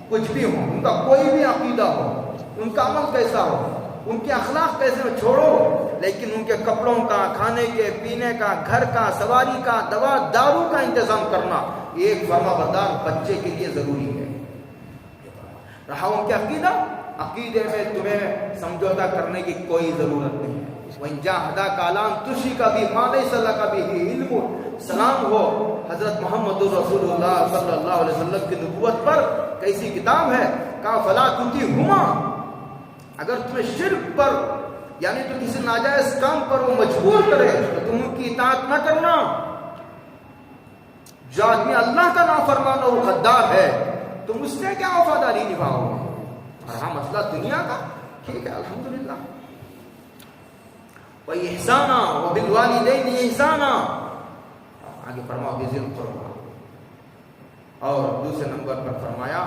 کچھ بھی ہوں, ان کا کوئی بھی عقیدہ ہو, ان کا عمل کیسا ہو, ان کے اخلاق کیسے ہو, چھوڑو, لیکن ان کے کپڑوں کا, کھانے کے, پینے کا, گھر کا, سواری کا, دوا دارو کا انتظام کرنا ایک فرما بردار بچے کے لیے ضروری ہے. رہا ان کے عقیدے میں تمہیں سمجھوتا کرنے کی کوئی ضرورت نہیں ہے. وَإِن جَاهَدَاكَ عَلَىٰ أَن تُشْرِكَ بِي مَا لَيْسَ لَكَ بِهِ عِلْمٌ. سلام ہو حضرت محمد رسول اللہ صلی اللہ علیہ وسلم کی نبوت پر. کیسی کتاب ہے؟ کہا فَلَا تُطِعْهُمَا. اگر تمہیں شرک پر یعنی تو کسی ناجائز کام پر وہ مجبور کرے تو تم ان کی اطاعت نہ کرنا. جو آدمی اللہ کا نافرمان اور غدار ہے تم اس سے کیا وفاداری نبھاؤ گے. اور ہاں مسئلہ دنیا کا ٹھیک ہے الحمدللہ. وَإِحْسَانًا وَبِالْوَالِدَيْنِ إِحْسَانًا. آگے فرماؤ بِذِي الْقُرْبَىٰ. اور دوسرے نمبر پر فرمایا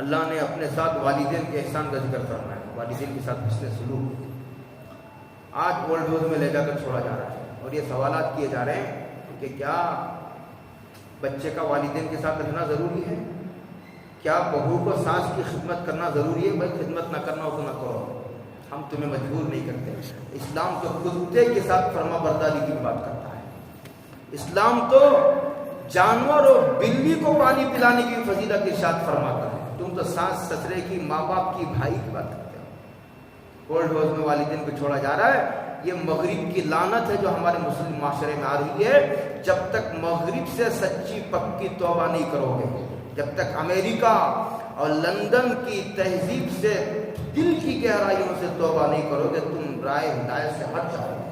اللہ نے اپنے ساتھ والدین کے احسان کا ذکر فرمایا. والدین کے ساتھ حسن سلوک آج اولڈ ایج میں لے جا کر چھوڑا جا رہا ہے, اور یہ سوالات کیے جا رہے ہیں کہ کیا بچے کا والدین کے ساتھ رہنا ضروری ہے؟ کیا بہو کو ساس کی خدمت کرنا ضروری ہے؟ بھائی خدمت نہ کرنا ہو تو نہ کرو، ہم تمہیں مجبور نہیں کرتے۔ اسلام تو کتے کے ساتھ فرما برداری کی بات کرتا ہے۔ اسلام تو جانور اور بلی کو پانی پلانے کی فضیلت ارشاد فرماتا ہے، تم تو ساس سسرے کی، ماں باپ کی، بھائی کی بات کرتے ہو۔ اولڈ ہاؤس میں والدین کو چھوڑا جا رہا ہے۔ یہ مغرب کی لعنت ہے جو ہمارے مسلم معاشرے میں آ رہی ہے۔ جب تک مغرب سے سچی پکی توبہ نہیں کرو گے، جب تک امریکہ اور لندن کی تہذیب سے دل کی گہرائیوں سے توبہ نہیں کرو گے، تم رائے ہدایت سے ہٹ جاؤ گے۔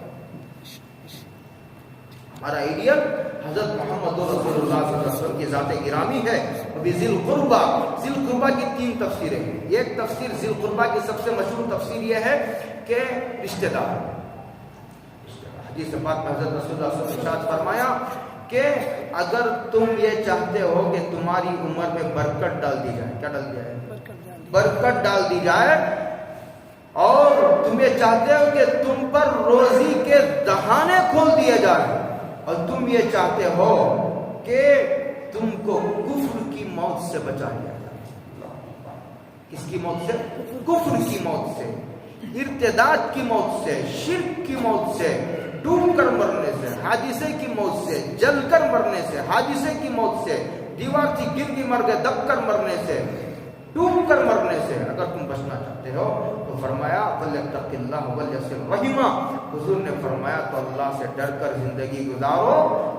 ہمارا ایڈیل حضرت محمد رسول اللہ صلی اللہ علیہ وسلم کی ذات گرامی ہے۔ ابھی ذی القربہ، ذی القربہ کی 3 تفسیریں ہیں۔ ایک تفسیر ذی القربہ کی سب سے مشہور تفسیر یہ ہے کہ رشتہ دار۔ حدیث پاک میں حضرت رسول اللہ صلی اللہ علیہ وسلم نے ارشاد فرمایا کہ اگر تم یہ چاہتے ہو کہ تمہاری عمر میں برکت ڈال دی جائے، کیا ڈال دیا ہے؟ برکت ڈال دی جائے، اور تم یہ چاہتے ہو کہ تم پر روزی کے دہانے کھول دیے جائیں، اور تم یہ چاہتے ہو کہ تم کو کفر کی موت سے بچا لیا جائے۔ کس کی موت سے؟ کفر کی موت سے، ارتداد کی موت سے، شرک کی موت سے، ڈوب کر مرنے سے، حادثے کی موت سے، جل کر مرنے سے، حادثے کی موت سے، دیوار سے گر کے مر گئے، دب کر مرنے سے، ڈوب کر مرنے سے اگر تم بچنا چاہتے ہو تو فرمایا فَلْيَتَّقِ اللَّهَ وَلْيَصِلْ رَحِمَهُ۔ حضور نے فرمایا تو اللہ سے ڈر کر زندگی گزارو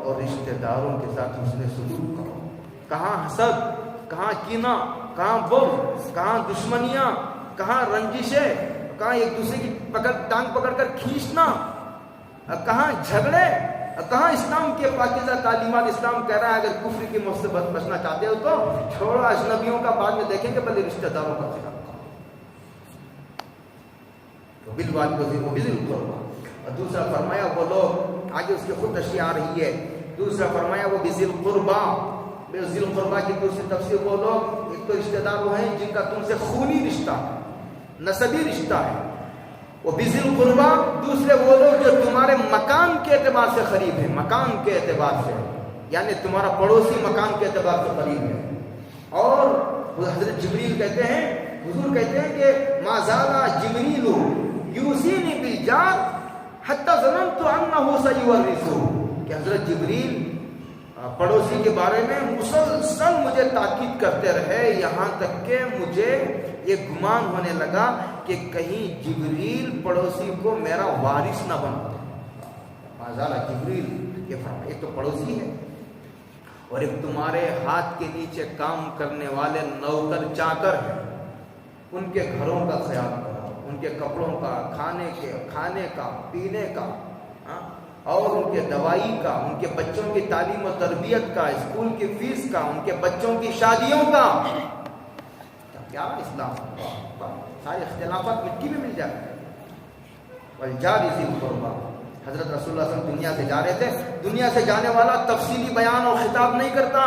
اور رشتہ داروں کے ساتھ حسن سلوک کرو۔ کہاں حسد، کہاں کینہ، کہاں بغض، کہاں دشمنیاں، کہاں رنجشیں، کہاں ایک دوسرے کی ٹانگ پکڑ کر کھینچنا، کہاں جھگڑے، کہاں اسلام کے پاکیزہ تعلیمات۔ اسلام کہہ رہا ہے اگر کفر کی موت سے بچنا چاہتے ہو تو چھوڑو اجنبیوں کا، بعد میں دیکھیں گے، پہلے رشتہ داروں کا خیال کرو۔ بالوالدین القربى۔ اور دوسرا فرمایا وہ لوگ، آگے اس کی خود تشریح آ رہی ہے، دوسرا فرمایا وہ بذی القربى۔ ذی القربى کی دوسری تفسیر وہ لوگ، ایک تو رشتہ دار وہ ہیں جن کا تم سے خونی رشتہ ہے، نسبی رشتہ ہے، وہ بذی القربى۔ دوسرے وہ لوگ جو تمہارے مکان کے اعتبار سے قریب ہیں، مکان کے اعتبار سے، یعنی تمہارا پڑوسی مکان کے اعتبار سے قریب ہے۔ اور حضرت جبریل کہتے ہیں، حضور کہتے ہیں کہ ما زال جبریل یوصینی بالجار حتی ظننت انہ سیورثہ، کہ حضرت جبریل پڑوسی کے بارے میں مسلسل مجھے تاکید کرتے رہے، یہاں تک کہ مجھے یہ گمان ہونے لگا کہ کہیں جبریل پڑوسی کو میرا وارث نہ بنا۔ مازالہ جبریل، یہ فرمایا ایک تو پڑوسی ہے، اور ایک تمہارے ہاتھ کے نیچے کام کرنے والے نوکر چاکر ہیں، ان کے گھروں کا خیال کرو، ان کے کپڑوں کا، کھانے کا، پینے کا، اور ان کے دوائی کا، ان کے بچوں کی تعلیم و تربیت کا، اسکول کی فیس کا، ان کے بچوں کی شادیوں کا۔ کیا اسلام، سارے اختلافات مٹی میں مل جاتے ہیں۔ والجار ذی القربى۔ حضرت رسول اللہ صلی اللہ علیہ وسلم دنیا سے جا رہے تھے، دنیا سے جانے والا تفصیلی بیان اور خطاب نہیں کرتا،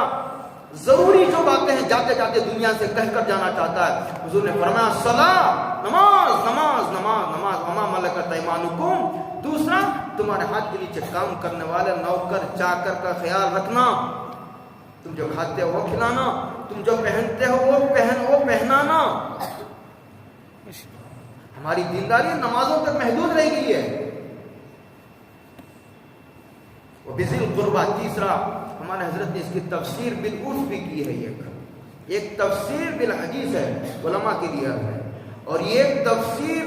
ضروری جو باتیں ہیں جاتے جاتے دنیا سے کہہ کر جانا چاہتا ہے۔ حضور نے فرمایا صلاۃ، نماز نماز نماز نماز، وما ملکت ایمانکم۔ دوسرا، تمہارے ہاتھ کے نیچے کام کرنے والے نوکر چاکر کا خیال رکھنا، تم جو کھاتے ہو وہ کھلانا، تم جو پہنتے ہو وہ پہنانا۔ ہماری دینداری نمازوں تک محدود رہ گئی ہے۔ بذی القربى۔ تیسرا، ہمارے حضرت نے اس کی تفسیر بالعرف بھی کی ہے، ایک تفسیر بالحدیث ہے، علماء کے لیے ہے، اور ایک تفسیر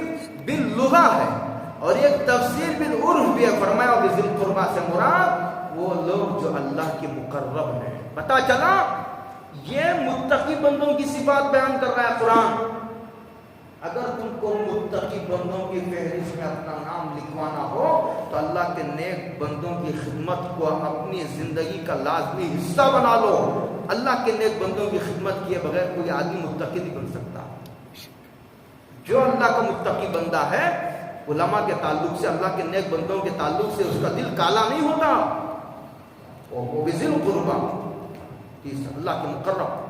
باللغہ ہے، اور ایک تفسیر بالعرف بھی ہے۔ فرمایا بذی القربى سے مراد وہ لوگ جو اللہ کے مقرب ہیں۔ پتہ چلا یہ متقی بندوں کی صفات بیان کر رہا ہے قرآن۔ اگر تم کو متقی بندوں کی فہرست میں اپنا نام لکھوانا ہو تو اللہ کے نیک بندوں کی خدمت کو اپنی زندگی کا لازمی حصہ بنا لو۔ اللہ کے نیک بندوں کی خدمت کیے بغیر کوئی آدمی متقی نہیں بن سکتا۔ جو اللہ کا متقی بندہ ہے، علماء کے تعلق سے، اللہ کے نیک بندوں کے تعلق سے اس کا دل کالا نہیں ہوتا۔ وہ بذی القربى، اللہ کے مقرب۔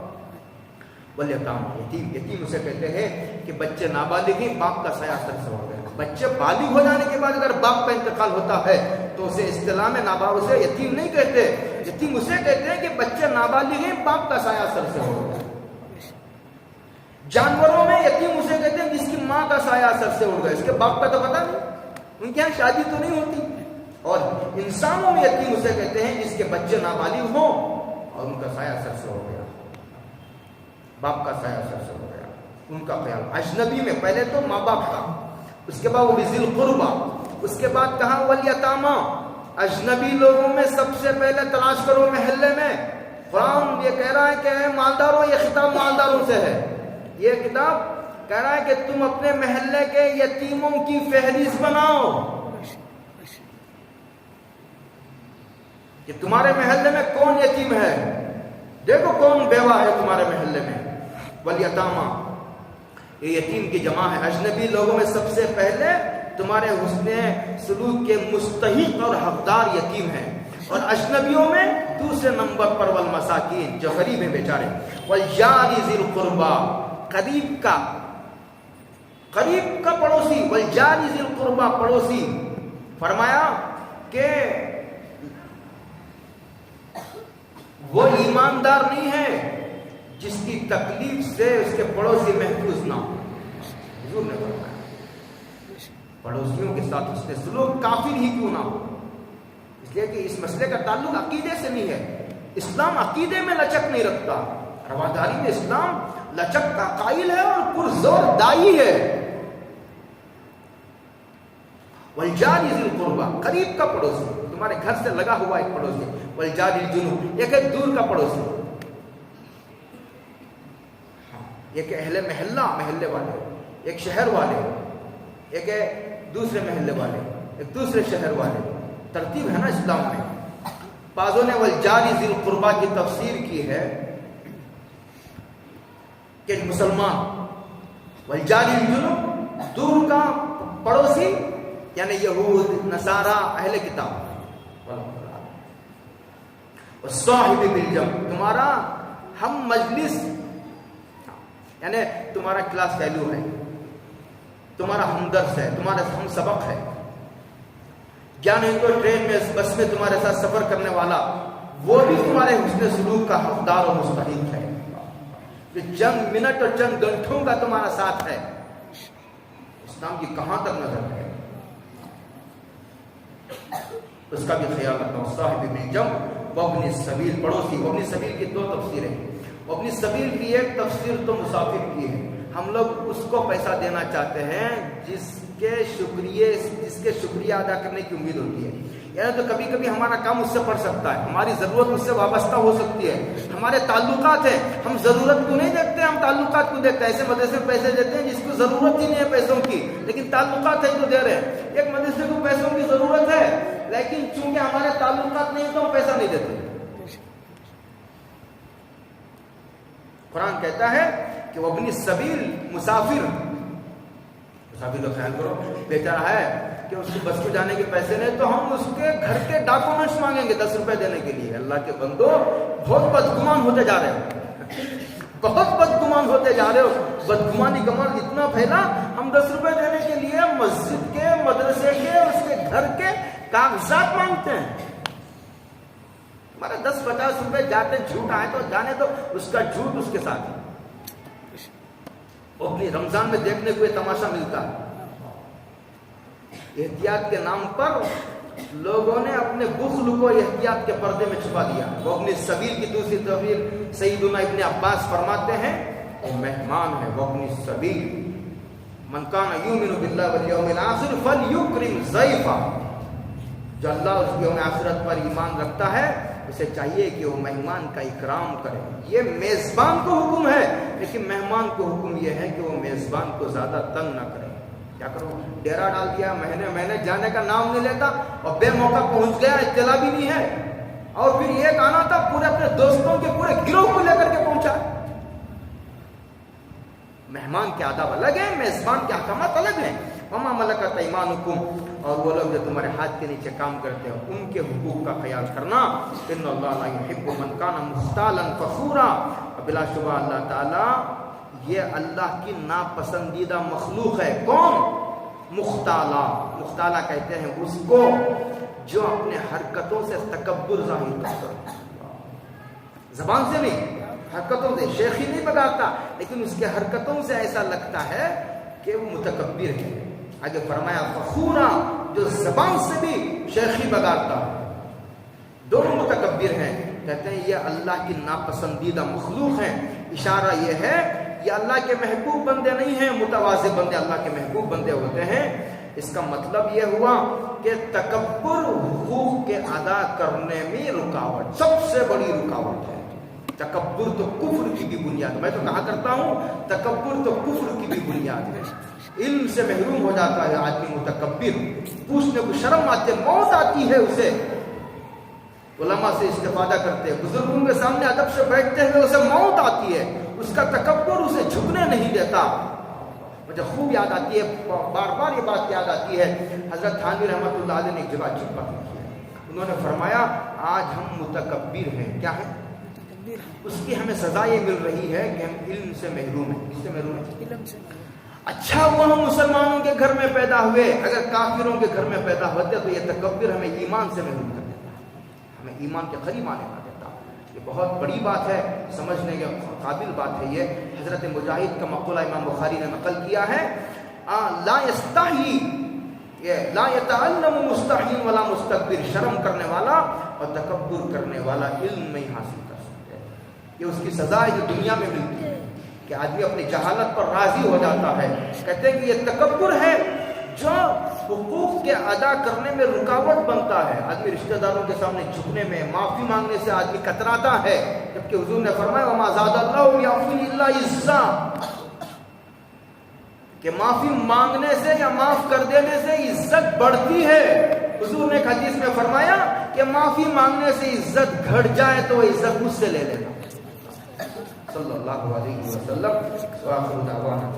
والیتام، یتیم اسے کہتے ہیں کہ بچے نابالغ ہیں، باپ کا سایہ سر سے ہو گیا۔ بچے بالغ ہو جانے کے بعد اگر باپ کا انتقال ہوتا ہے تو اسے اصطلاح میں اسے یتیم نہیں کہتے. یتیم اسے کہتے ہیں کہ بچے نابالغ ہیں، باپ کا سایہ سر سے ہو گیا. جانوروں میں یتیم اسے کہتے ہیں جس کی ماں کا سایہ سر سے اڑ گیا، اس کے باپ کا تو پتہ نہیں، ان کے یہاں شادی تو نہیں ہوتی. اور انسانوں میں یتیم اسے کہتے ہیں جس کے بچے نابالغ ہوں اور ان کا سایہ سر سے ہو گیا، باپ کا سایہ سر سے ہو گیا، ان کا خیال. اجنبی میں پہلے تو ماں باپ کا، اس کے بعد وہ ذی القربہ، اس کے بعد کہا والیتامی. اجنبی لوگوں میں سب سے پہلے تلاش کرو محلے میں. قرآن یہ کہہ رہا ہے کہ اے مالداروں، یہ خطاب مالداروں سے ہے. یہ کتاب کہہ رہا ہے کہ تم اپنے محلے کے یتیموں کی فہرست بناؤ، کہ تمہارے محلے میں کون یتیم ہے، دیکھو کون بیوہ ہے تمہارے محلے میں. والیتامی، یہ یتیم کی جمع ہے. اجنبی لوگوں میں سب سے پہلے تمہارے حسن سلوک کے مستحق اور حقدار یتیم ہیں، اور اجنبیوں میں دوسرے نمبر پر والمساکین، جو غریب ہیں بیچارے. والجار ذی القربى، قریب کا پڑوسی. والجار ذی القربى، پڑوسی. فرمایا کہ وہ ایماندار نہیں ہے جس کی تکلیف سے اس کے پڑوسی محفوظ نہ ہو. حضور نے فرمایا پڑوسیوں کے ساتھ اس نے سلوک کافر ہی کیوں نہ ہو، اس لیے کہ اس مسئلے کا تعلق عقیدے سے نہیں ہے. اسلام عقیدے میں لچک نہیں رکھتا، رواداری میں اسلام لچک کا قائل ہے اور پرزور دائی ہے. والجار ذی القربى، قریب کا پڑوسی، تمہارے گھر سے لگا ہوا ایک پڑوسی. والجار الجنوب، ایک دور کا پڑوسی. ایک اہل محلہ، محلے والے، ایک شہر والے، ایک دوسرے محلے والے، ایک دوسرے شہر والے. ترتیب ہے نا اسلام میں. بعضوں نے والجار ذی القربى کی تفسیر کی ہے کہ مسلمان. والجار الجنوب، دور کا پڑوسی یعنی یہود، نصارہ، اہل کتاب. والصاحب بالجنب، تمہارا ہم مجلس، یعنی تمہارا کلاس فیلو ہے، تمہارا ہمدرس ہے، تمہارا ہم سبق ہے. جانے تو ٹرین میں، بس میں تمہارے ساتھ سفر کرنے والا، وہ بھی تمہارے حسن سلوک کا حقدار اور مستحق ہے. جو چند منٹ اور چند گھنٹوں کا تمہارا ساتھ ہے، اسلام کی کہاں تک نظر ہے، اس کا بھی خیال رکھنا. صاحب بالجنب وابن السبیل، پڑوسی. وابن السبیل کی دو تفسیریں. وابن السبیل کی ایک تفسیر تو مسافر کی ہے، ہم لوگ اس کو پیسہ دینا چاہتے ہیں جس کے شکریہ ادا کرنے کی امید ہوتی ہے. یعنی تو کبھی کبھی ہمارا کام اس سے پڑ سکتا ہے، ہماری ضرورت اس سے وابستہ ہو سکتی ہے. ہمارے تعلقات ہیں، ہم ضرورت کو نہیں دیکھتے، ہم تعلقات کو دیکھتے ہیں. ایسے مدرسے میں پیسے دیتے ہیں جس کو ضرورت ہی نہیں ہے پیسوں کی، لیکن تعلقات ہے جو دے رہے ہیں. ایک مدرسے کو پیسوں کی ضرورت ہے، لیکن چونکہ ہمارے تعلقات نہیں تو ہم پیسہ نہیں دیتے. قرآن کہتا ہے کہ وہ ابن السبیل، مسافر کا خیال کرو. بیچارہ ہے کہ اس کو بس کو جانے کے پیسے نہیں، تو ہم اس کے گھر کے ڈاکومنٹس مانگیں گے 10 روپے دینے کے لیے. اللہ کے بندو، بہت بدگمان ہوتے جا رہے ہو، بہت بدگمان ہوتے جا رہے ہو. بدگمانی کا مرض اتنا پھیلا، ہم 10 روپے دینے کے لیے مسجد کے، مدرسے کے، اس کے گھر کے کاغذات مانگتے ہیں. ہمارا 10-50 روپے جاتے جھوٹ آئے تو جانے دو، اس کا جھوٹ اس کے ساتھ. اپنی رمضان میں دیکھنے کو یہ تماشا ملتا ہے. احتیاط کے نام پر لوگوں نے اپنے بخل کو احتیاط کے پردے میں چھپا دیا. وہ اپنی سبیل کی دوسری تفسیر سیدنا ابن عباس فرماتے ہیں وہ مہمان ہے. وہ اپنی سبیل، من کان یؤمن باللہ والیوم الآخر فلیکرم ضیفہ، جو اللہ اور اس یوم آخرت پر ایمان رکھتا ہے اسے چاہیے کہ وہ مہمان کا اکرام کرے. یہ میزبان کو حکم ہے، لیکن مہمان کو حکم یہ ہے کہ وہ میزبان کو زیادہ تنگ نہ کرے. کیا کرو، ڈیرا ڈال دیا، مہینے جانے کا نام نہیں لیتا، اور بے موقع پہنچ گیا، اطلاع بھی نہیں ہے. اور پھر یہ آنا تھا پورے اپنے دوستوں کے پورے گروہ کو لے کر کے پہنچا. مہمان کے آداب الگ ہیں، میزبان کے احکامات الگ ہیں. وما ملکت ایمانکم، اور وہ لوگ جو تمہارے ہاتھ کے نیچے کام کرتے ہیں ان کے حقوق کا خیال کرنا. ان اللہ لا یحب من کان مختالا فخورا، بلا شبہ اللہ تعالی یہ اللہ کی ناپسندیدہ مخلوق ہے. کون؟ مختالا. مختالا کہتے ہیں اس کو جو اپنے حرکتوں سے تکبر ظاہر کرتا ہے، زبان سے نہیں، حرکتوں سے. شیخی نہیں بگاڑتا لیکن اس کے حرکتوں سے ایسا لگتا ہے کہ وہ متکبر ہے. آگے فرمایا فخورا، جو زبان سے بھی شیخی بگاڑتا ہے، دونوں متکبر ہیں. کہتے ہیں یہ اللہ کی ناپسندیدہ مخلوق ہیں. اشارہ یہ ہے یہ اللہ کے محبوب بندے نہیں ہیں، متواضع بندے اللہ کے محبوب بندے ہوتے ہیں. اس کا مطلب یہ ہوا کہ تکبر حقوق کے ادا کرنے میں رکاوٹ، سب سے بڑی رکاوٹ ہے. تکبر تو کفر کی بھی بنیاد، میں تو کہا کرتا ہوں تکبر تو کفر کی بھی بنیاد ہے. علم سے محروم ہو جاتا ہے آدمی متکبر، پوچھنے کو شرم آتی ہے، موت آتی ہے اسے. علماء سے استفادہ کرتے ہیں، بزرگوں کے سامنے ادب سے بیٹھتے ہوئے اسے موت آتی ہے. اس کا تکبر اسے جھکنے نہیں دیتا. مجھے خوب یاد آتی ہے، بار بار یہ بات یاد آتی ہے. حضرت تھانوی رحمۃ اللہ علیہ نے ایک جگہ عجیب بات کی ہے. انہوں نے فرمایا آج ہم متکبر ہیں. کیا ہے؟ اس کی ہمیں سزا یہ مل رہی ہے کہ ہم علم سے محروم ہیں. کس سے محروم ہیں؟ علم سے. اچھا وہ ہم مسلمانوں کے گھر میں پیدا ہوئے، اگر کافروں کے گھر میں پیدا ہوتے تو یہ تکبر ہمیں ایمان سے محروم کر دیتا، ہمیں ایمان کے قریب آنے نہ دیتا. یہ بہت بڑی بات ہے، سمجھنے کے قابل بات ہے. یہ حضرت مجاہد کا مقولہ امام بخاری نے نقل کیا ہے، لا یستحی، لا یتعلم مستحین ولا مستکبر، شرم کرنے والا اور تکبر کرنے والا علم نہیں حاصل کر سکتے. یہ اس کی سزا ہے جو دنیا میں ملتی ہے کہ آدمی اپنی جہالت پر راضی ہو جاتا ہے. کہتے ہیں کہ یہ تکبر ہے جو حقوق کے ادا کرنے میں رکاوٹ بنتا ہے. آدمی رشتہ داروں کے سامنے جھکنے میں، معافی مانگنے سے آدمی کتراتا ہے، جبکہ حضور نے فرمایا وما زاد اللہ یعفو الا عزا، کہ معافی مانگنے سے یا معاف کر دینے سے عزت بڑھتی ہے. حضور نے ایک حدیث میں فرمایا کہ معافی مانگنے سے عزت گھٹ جائے تو وہ عزت مجھ سے لے لینا. صلی اللہ علیہ وسلم. وآخر دعوانا